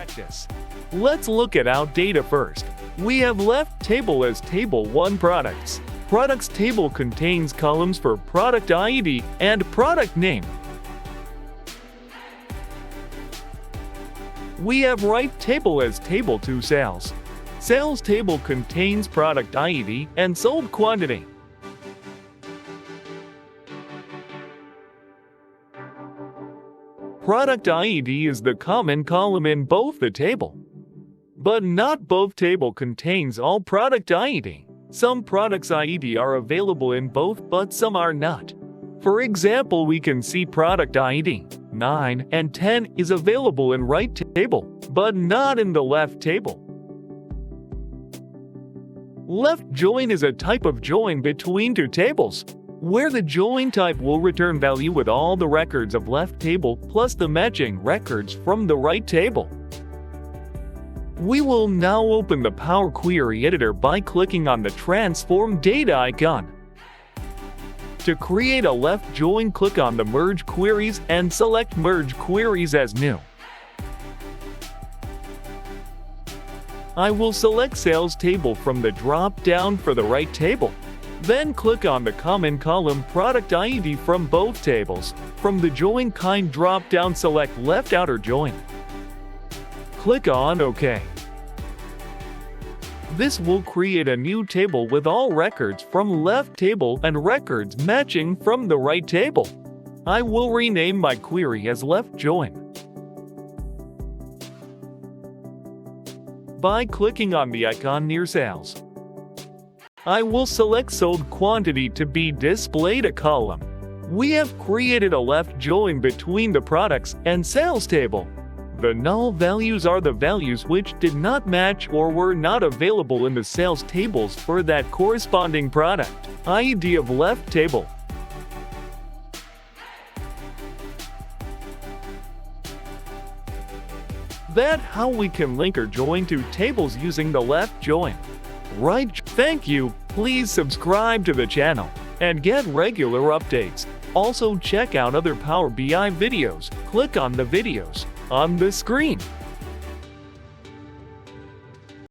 practice. Let's look at our data first. We have left table as Table 1 Products. Products table contains columns for product ID and product name. We have right table as Table 2 Sales. Sales table contains product ID and sold quantity. Product ID is the common column in both the table. But not both table contains all product ID. Some products ID are available in both, but some are not. For example, we can see product ID 9 and 10 is available in right table, but not in the left table. Left join is a type of join between two tables, where the join type will return value with all the records of left table plus the matching records from the right table. We will now open the Power Query Editor by clicking on the Transform Data icon. To create a left join, click on the Merge Queries and select Merge Queries as New. I will select Sales Table from the drop-down for the right table. Then click on the common column Product ID from both tables. From the Join Kind drop-down, select Left Outer Join. Click on OK. This will create a new table with all records from left table and records matching from the right table. I will rename my query as Left Join by clicking on the icon near Sales. I will select Sold Quantity to be displayed a column. We have created a left join between the Products and Sales table. The null values are the values which did not match or were not available in the sales tables for that corresponding product. ID of left table. That's how we can link or join two tables using the left join. Right. Thank you. Please subscribe to the channel and get regular updates. Also check out other Power BI videos. Click on the videos on the screen.